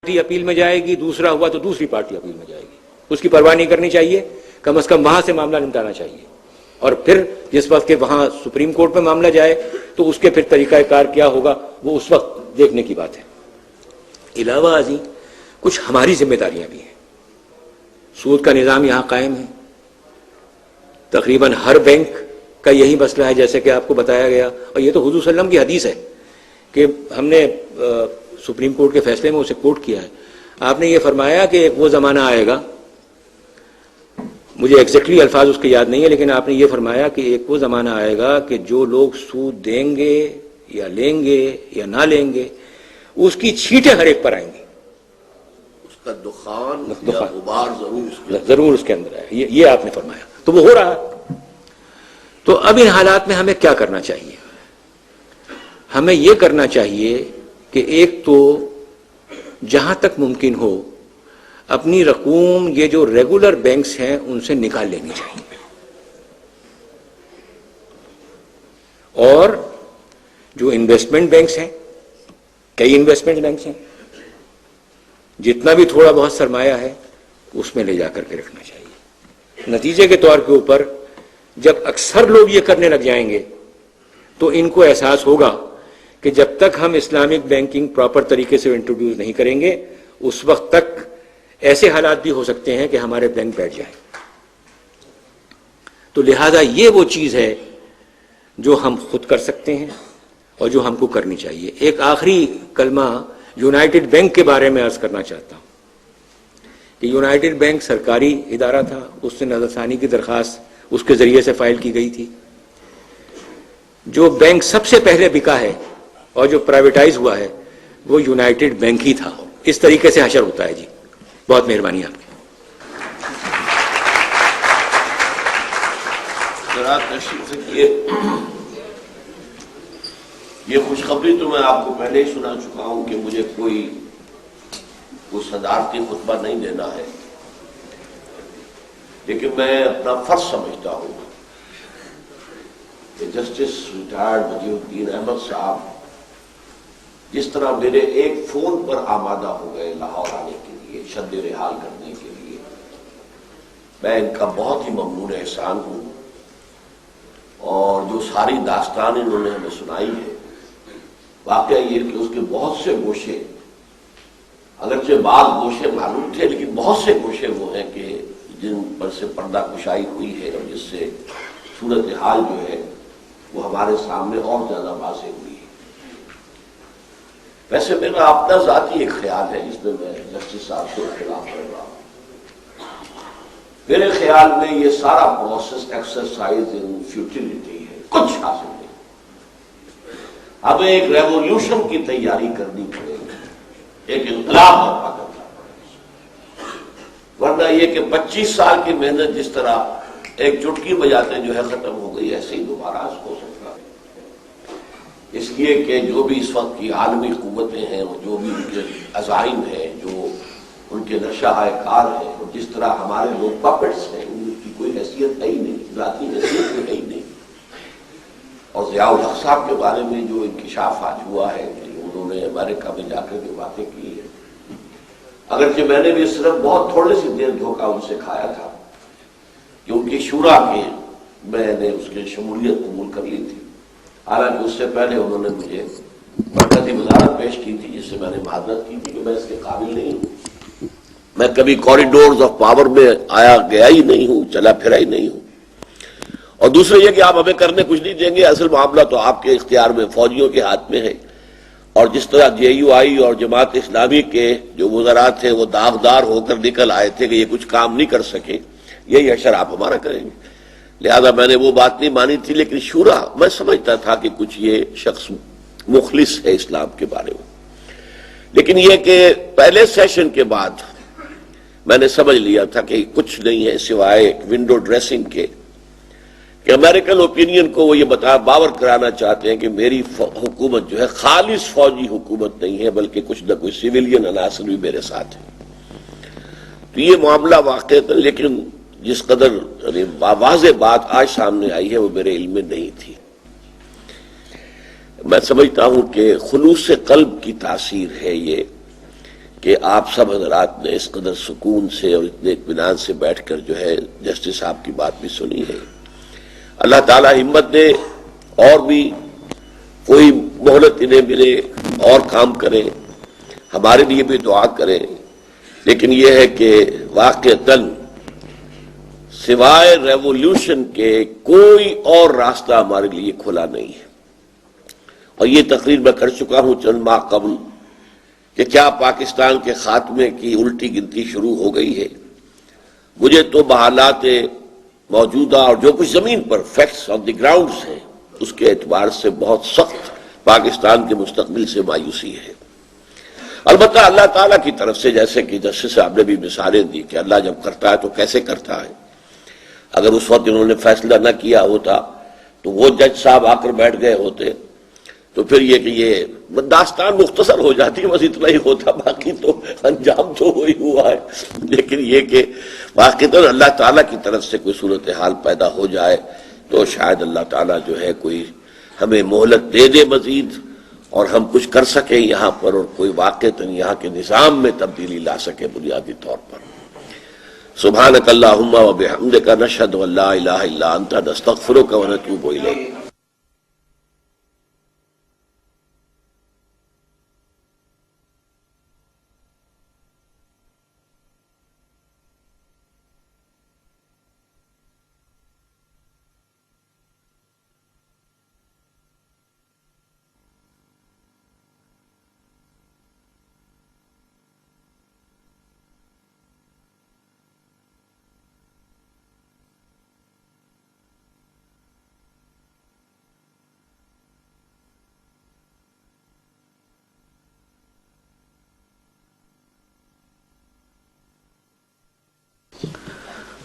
Party appeal میں جائے گی، دوسرا ہوا تو دوسری پارٹی اپیل میں جائے گی، اس کی پرواہ نہیں کرنی چاہیے، کم از کم وہاں سے معاملہ نمٹانا چاہیے، اور پھر جس وقت کہ وہاں سپریم کورٹ میں معاملہ جائے تو اس کے پھر طریقہ کار کیا ہوگا وہ اس وقت دیکھنے کی بات ہے۔ علاوہ ازیں کچھ ہماری ذمہ داریاں بھی ہیں۔ سود کا نظام یہاں قائم ہے، تقریباً ہر بینک کا یہی مسئلہ ہے جیسے کہ آپ کو بتایا گیا، اور یہ تو حضور صلی اللہ علیہ وسلم کی حدیث ہے کہ ہم نے سپریم کورٹ کے فیصلے میں اسے کوٹ کیا ہے۔ آپ نے یہ فرمایا کہ ایک وہ زمانہ آئے گا، مجھے ایگزیکٹلی الفاظ اس کے یاد نہیں ہے، لیکن آپ نے یہ فرمایا کہ ایک وہ زمانہ آئے گا کہ جو لوگ سود دیں گے یا لیں گے یا نہ لیں گے اس کی چھینٹیں ہر ایک پر آئیں گی، اس کا دخان یا غبار ضرور اس کے اندر آئے، یہ آپ نے فرمایا، تو وہ ہو رہا ہے۔ تو اب ان حالات میں ہمیں کیا کرنا چاہیے؟ ہمیں یہ کرنا چاہیے کہ ایک تو جہاں تک ممکن ہو اپنی رقوم یہ جو ریگولر بینکس ہیں ان سے نکال لینی چاہیے، اور جو انویسٹمنٹ بینکس ہیں، کئی انویسٹمنٹ بینکس ہیں، جتنا بھی تھوڑا بہت سرمایہ ہے اس میں لے جا کر کے رکھنا چاہیے۔ نتیجے کے طور کے اوپر جب اکثر لوگ یہ کرنے لگ جائیں گے تو ان کو احساس ہوگا کہ جب تک ہم اسلامک بینکنگ پراپر طریقے سے انٹروڈیوس نہیں کریں گے اس وقت تک ایسے حالات بھی ہو سکتے ہیں کہ ہمارے بینک بیٹھ جائیں۔ تو لہذا یہ وہ چیز ہے جو ہم خود کر سکتے ہیں اور جو ہم کو کرنی چاہیے۔ ایک آخری کلمہ یونائٹڈ بینک کے بارے میں عرض کرنا چاہتا ہوں کہ یونائٹڈ بینک سرکاری ادارہ تھا، اس سے نظر ثانی کی درخواست اس کے ذریعے سے فائل کی گئی تھی۔ جو بینک سب سے پہلے بکا ہے اور جو پرائیویٹائز ہوا ہے وہ یونائٹڈ بینک ہی تھا۔ اس طریقے سے حشر ہوتا ہے۔ جی بہت مہربانی آپ کی۔ ذرا تشریف رکھیے، یہ خوشخبری تو میں آپ کو پہلے ہی سنا چکا ہوں کہ مجھے کوئی صدارتی خطبہ نہیں دینا ہے، لیکن میں اپنا فرض سمجھتا ہوں کہ جسٹس ریٹائرڈ بدیع الدین احمد صاحب جس طرح میرے ایک فون پر آمادہ ہو گئے لاہور آنے کے لیے، شد رحال کرنے کے لیے، میں ان کا بہت ہی ممنون احسان ہوں، اور جو ساری داستان انہوں نے ہمیں سنائی ہے، واقعہ یہ کہ اس کے بہت سے گوشے، اگرچہ بعض گوشے معلوم تھے لیکن بہت سے گوشے وہ ہیں کہ جن پر سے پردہ کشائی ہوئی ہے اور جس سے صورتحال جو ہے وہ ہمارے سامنے اور زیادہ واضح ہوئی ہے۔ ویسے میرا اپنا ذاتی ایک خیال ہے جس میں جسٹس صاحب سے اختلاف کر رہا ہوں۔ میرے خیال میں یہ سارا پروسیس ایکسرسائز ان فیوٹیلیٹی ہے، کچھ حاصل نہیں۔ ہمیں ایک ریولیوشن کی تیاری کرنی پڑے گی، ایک انقلاب برپا کرنا پڑے گا، ورنہ یہ کہ 25 سال کی محنت جس طرح ایک چٹکی بجاتے جو ہے ختم ہو گئی، ایسے ہی دوبارہ ہو سکتا ہے۔ اس لیے کہ جو بھی اس وقت کی عالمی قوتیں ہیں، جو بھی ان کے عزائم ہیں، جو ان کے نشہ کار ہیں، اور جس طرح ہمارے لوگ پپٹس ہیں، ان کی کوئی حیثیت ہے ہی نہیں، ذاتی حیثیت ہے ہی نہیں۔ اور ضیاء الحق صاحب کے بارے میں جو انکشاف آج ہوا ہے کہ انہوں نے امریکہ میں جا کر کے باتیں کی ہے، اگرچہ میں نے بھی صرف بہت تھوڑی سی دیر دھوکہ ان سے کھایا تھا کیونکہ شورا کے میں نے اس کی شمولیت قبول کر لی تھی، حالانکہ اس سے پہلے انہوں نے مجھے مرکزی وزارت پیش کی تھی جس سے میں نے معذرت کی تھی کہ میں اس کے قابل نہیں ہوں، میں کبھی کوریڈورز آف پاور میں آیا گیا ہی نہیں ہوں، چلا پھرا ہی نہیں ہوں۔ اور دوسرا یہ کہ آپ ہمیں کرنے کچھ نہیں دیں گے، اصل معاملہ تو آپ کے اختیار میں، فوجیوں کے ہاتھ میں ہے، اور جس طرح JUI اور جماعت اسلامی کے جو وزراء تھے وہ داغدار ہو کر نکل آئے تھے کہ یہ کچھ کام نہیں کر سکے، یہی حشر آپ ہمارا کریں گے، لہذا میں نے وہ بات نہیں مانی تھی۔ لیکن شورا میں سمجھتا تھا کہ کچھ یہ شخص مخلص ہے اسلام کے بارے میں، لیکن یہ کہ پہلے سیشن کے بعد میں نے سمجھ لیا تھا کہ کچھ نہیں ہے سوائے ونڈو ڈریسنگ کے، کہ امریکن اوپینین کو وہ یہ باور کرانا چاہتے ہیں کہ میری حکومت جو ہے خالص فوجی حکومت نہیں ہے بلکہ کچھ نہ کچھ سویلین عناصر بھی میرے ساتھ ہیں۔ تو یہ معاملہ واقع تھا، لیکن جس قدر واضح بات آج سامنے آئی ہے وہ میرے علم میں نہیں تھی۔ میں سمجھتا ہوں کہ خلوص قلب کی تاثیر ہے یہ کہ آپ سب حضرات نے اس قدر سکون سے اور اتنے اطمینان سے بیٹھ کر جو ہے جسٹس صاحب کی بات بھی سنی ہے. اللہ تعالیٰ ہمت دے اور بھی کوئی مہلت انہیں ملے اور کام کریں، ہمارے لیے بھی دعا کریں. لیکن یہ ہے کہ واقعتاً سوائے ریولوشن کے کوئی اور راستہ ہمارے لیے کھلا نہیں ہے. اور یہ تقریر میں کر چکا ہوں چند ماہ قبل کہ کیا پاکستان کے خاتمے کی الٹی گنتی شروع ہو گئی ہے. مجھے تو بحالات موجودہ اور جو کچھ زمین پر فیکٹس آن دی گراؤنڈز ہیں اس کے اعتبار سے بہت سخت پاکستان کے مستقبل سے مایوسی ہے. البتہ اللہ تعالیٰ کی طرف سے جیسے کہ جسٹس صاحب نے بھی مثالیں دی کہ اللہ جب کرتا ہے تو کیسے کرتا ہے. اگر اس وقت انہوں نے فیصلہ نہ کیا ہوتا تو وہ جج صاحب آ کر بیٹھ گئے ہوتے تو پھر یہ کہ یہ داستان مختصر ہو جاتی، بس اتنا ہی ہوتا، باقی تو انجام تو وہی ہوا ہے. لیکن یہ کہ واقعتاً اللہ تعالیٰ کی طرف سے کوئی صورتحال پیدا ہو جائے تو شاید اللہ تعالیٰ جو ہے کوئی ہمیں مہلت دے دے مزید اور ہم کچھ کر سکیں یہاں پر اور کوئی واقعتاً یہاں کے نظام میں تبدیلی لا سکے بنیادی طور پر. سبحانک اللہم و بحمدک نشہد ان لا الہ الا انت نستغفرک و نتوب الیک.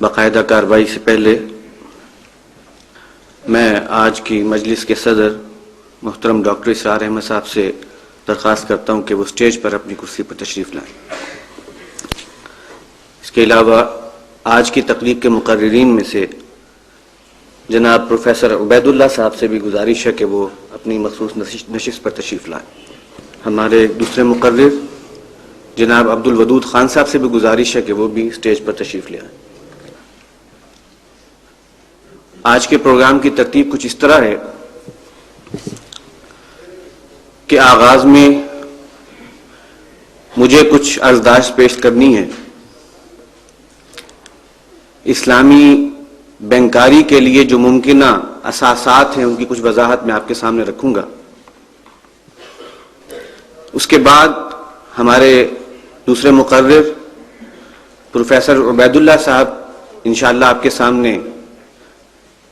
باقاعدہ کارروائی سے پہلے میں آج کی مجلس کے صدر محترم ڈاکٹر اسرار احمد صاحب سے درخواست کرتا ہوں کہ وہ اسٹیج پر اپنی کرسی پر تشریف لائیں. اس کے علاوہ آج کی تقریب کے مقررین میں سے جناب پروفیسر عبید اللہ صاحب سے بھی گزارش ہے کہ وہ اپنی مخصوص نشست پر تشریف لائیں. ہمارے دوسرے مقرر جناب عبد الودود خان صاحب سے بھی گزارش ہے کہ وہ بھی اسٹیج پر تشریف لے آئیں. آج کے پروگرام کی ترتیب کچھ اس طرح ہے کہ آغاز میں مجھے کچھ عرضداشت پیش کرنی ہے. اسلامی بینکاری کے لیے جو ممکنہ اساسات ہیں ان کی کچھ وضاحت میں آپ کے سامنے رکھوں گا. اس کے بعد ہمارے دوسرے مقرر پروفیسر عبید اللہ صاحب انشاءاللہ آپ کے سامنے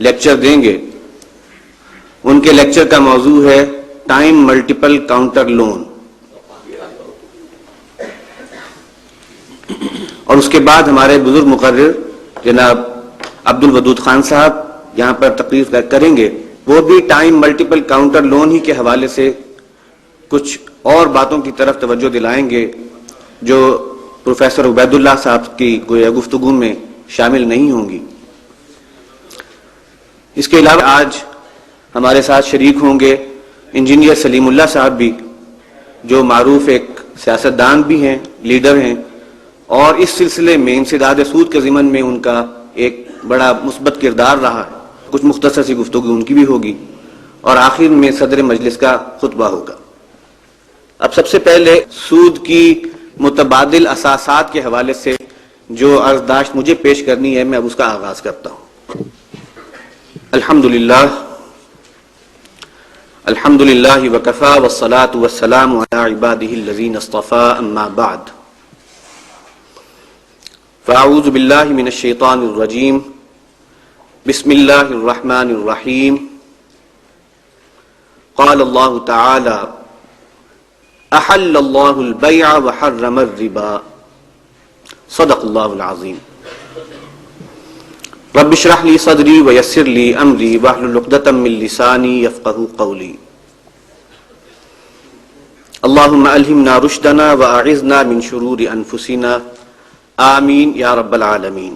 لیکچر دیں گے. ان کے لیکچر کا موضوع ہے ٹائم ملٹیپل کاؤنٹر لون. اور اس کے بعد ہمارے بزرگ مقرر جناب عبد الودود خان صاحب یہاں پر تقریر کریں گے. وہ بھی ٹائم ملٹیپل کاؤنٹر لون ہی کے حوالے سے کچھ اور باتوں کی طرف توجہ دلائیں گے جو پروفیسر عبید اللہ صاحب کی گویا گفتگو میں شامل نہیں ہوں گی. اس کے علاوہ آج ہمارے ساتھ شریک ہوں گے انجینئر سلیم اللہ صاحب بھی، جو معروف ایک سیاستدان بھی ہیں، لیڈر ہیں، اور اس سلسلے میں انسداد سود کے ضمن میں ان کا ایک بڑا مثبت کردار رہا ہے. کچھ مختصر سی گفتگو ان کی بھی ہوگی اور آخر میں صدر مجلس کا خطبہ ہوگا. اب سب سے پہلے سود کی متبادل اساسات کے حوالے سے جو عرضداشت مجھے پیش کرنی ہے میں اب اس کا آغاز کرتا ہوں. الحمدللہ وکفی والصلاة والسلام علی عبادہ الذین اصطفی اما بعد فاعوذ باللہ من الشیطان الرجیم بسم اللہ الرحمن الرحیم قال اللہ تعالی احل اللہ البیع وحرم الربا صدق اللہ العظیم. رب اشرح لی صدری ویسر لی امری واحلل عقدۃ من لسانی یفقہوا قولی. اللہم الہمنا رشدنا واعذنا من شرور انفسنا آمین یا رب العالمین.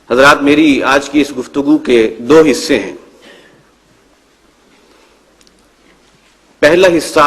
حضرات، میری آج کی اس گفتگو کے دو حصے ہیں. پہلا حصہ